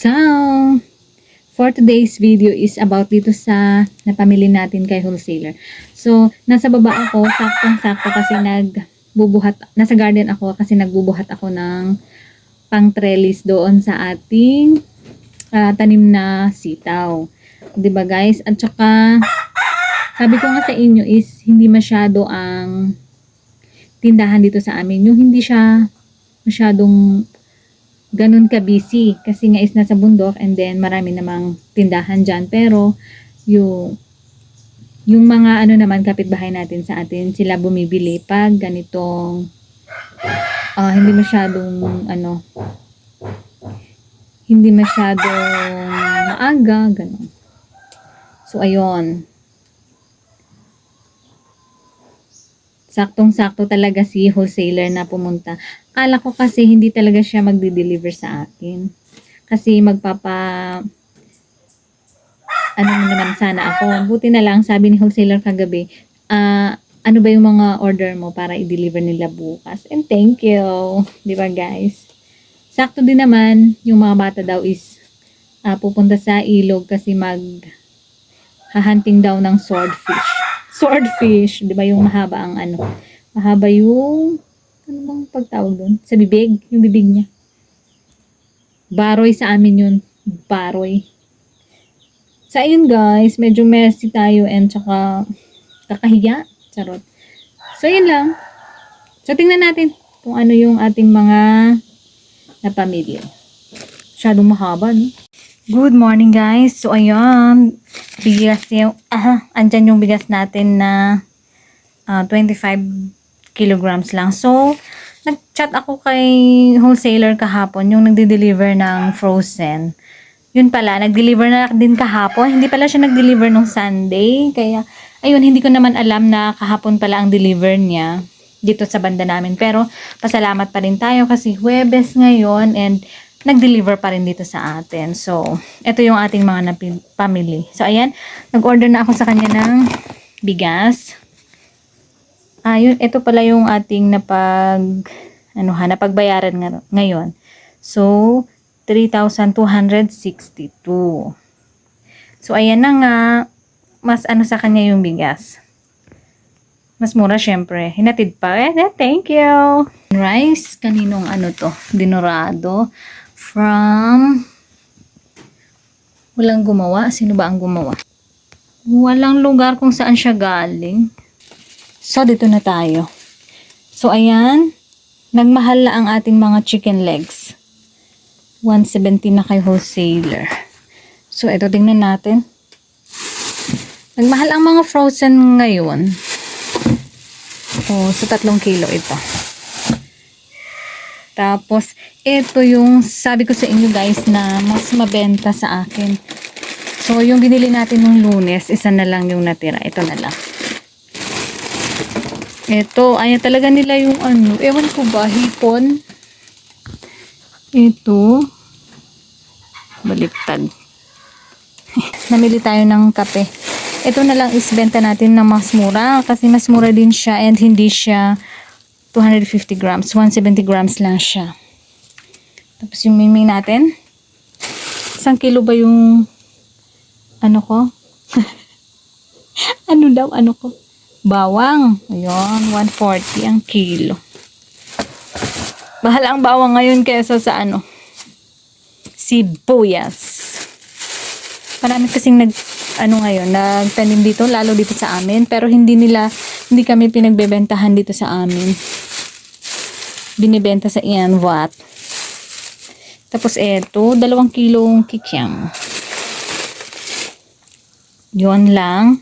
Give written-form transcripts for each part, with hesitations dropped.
So, for today's video is about dito sa napamili natin kay wholesaler. So, nasa baba ako, saktong-sakto kasi nasa garden ako kasi nagbubuhat ako ng pang-trellis doon sa ating tanim na sitaw. 'Di ba guys? At saka, sabi ko nga sa inyo is hindi masyado ang tindahan dito sa amin. Yung hindi siya masyadong ganun ka-busy kasi nga is nasa bundok and then marami namang tindahan dyan. Pero yung mga naman kapitbahay natin sa atin, sila bumibili pag ganitong hindi masyadong maaga, ganun. So ayun, saktong-sakto talaga si wholesaler na pumunta. Akala ko kasi hindi talaga siya magde-deliver sa akin. Kasi naman sana ako. Buti na lang, sabi ni wholesaler kagabi, ano ba yung mga order mo para i-deliver nila bukas. And thank you. Di ba guys? Sakto din naman, yung mga bata daw is pupunta sa ilog kasi hahanting daw ng swordfish, 'di ba, yung mahaba ang mahaba yung bang pagtawag doon sa bibig, yung bibig niya. Baroy sa amin yun, baroy. So ayun guys, medyo messy tayo and tsaka kakahiya, charot. So yun lang. So tingnan natin kung ano yung ating mga napamili. Masyadong mahaba, no? Good morning guys. So ayun, bigas yung andyan yung bigas natin na 25 kilograms lang. So nag-chat ako kay wholesaler kahapon, yung nagde-deliver ng frozen. Yun pala, nag-deliver na din kahapon. Hindi pala siya nag-deliver nung Sunday. Kaya ayun, hindi ko naman alam na kahapon pala ang deliver niya dito sa banda namin. Pero pasalamat pa rin tayo kasi Huwebes ngayon and nag-deliver pa rin dito sa atin. So, ito yung ating mga pamili. So, ayan, nag-order na ako sa kanya ng bigas. Ayun, ito pala yung ating napagbayaran ngayon. So, 3,262. So, ayan na nga, mas sa kanya yung bigas. Mas mura syempre. Hinatid pa. Thank you. Rice, kaninong Dinorado. From walang gumawa. Sino ba ang gumawa? Walang lugar kung saan siya galing. So, dito na tayo. So, ayan. Nagmahal na ang ating mga chicken legs. 170 na kay wholesaler. So, ito tingnan natin. Nagmahal ang mga frozen ngayon. So 3 kilo ito. Tapos, ito yung sabi ko sa inyo guys na mas mabenta sa akin. So, yung binili natin nung Lunes, isa na lang yung natira. Ito na lang. Ito, ayan talaga nila yung ewan ko ba, hipon. Ito. Baliktad. Namili tayo ng kape. Ito na lang is benta natin na mas mura kasi mas mura din siya and hindi siya 250 grams. 170 grams lang siya. Tapos yung miming natin. 1 kilo ba yung ko? Bawang. Ayun, 140 ang kilo. Mahal ang bawang ngayon kaysa sa sibuyas. Marami kasing nagtanim dito, lalo dito sa amin, pero hindi kami pinagbebentahan dito sa amin. Binibenta sa Ianwat. Tapos eto, 2 kilong kikiam. Yun lang.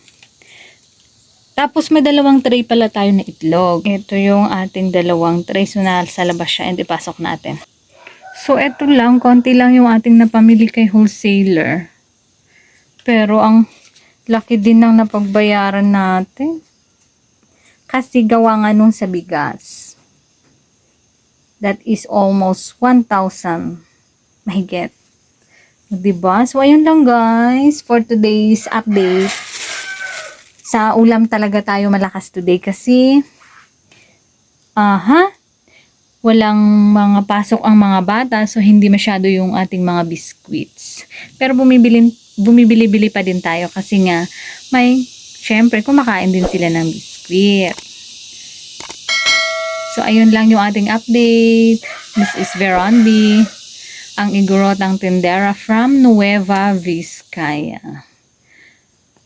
Tapos may 2 tray pala tayo na itlog. Ito yung ating 2 tray. So nasa labas siya and ipasok natin. So eto lang, konti lang yung ating napamili kay wholesaler. Pero ang laki din ng napagbayaran natin. Kasi gawa nga nung sa bigas. That is almost 1,000 mahigit. Diba? So, ayun lang guys for today's update. Sa ulam talaga tayo malakas today kasi walang mga pasok ang mga bata, so hindi masyado yung ating mga biscuits. Pero bumibili-bili pa din tayo kasi nga syempre kumakain din sila ng biscuit. So ayun lang yung ating update. This is Veronby, ang igorotang tindera from Nueva Vizcaya.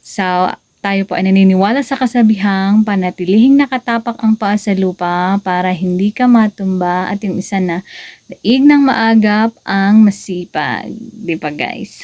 So tayo po ay naniniwala sa kasabihang panatilihing nakatapak ang paa sa lupa para hindi ka matumba, at yung isa na daig ng maagap ang masipag. Di ba guys?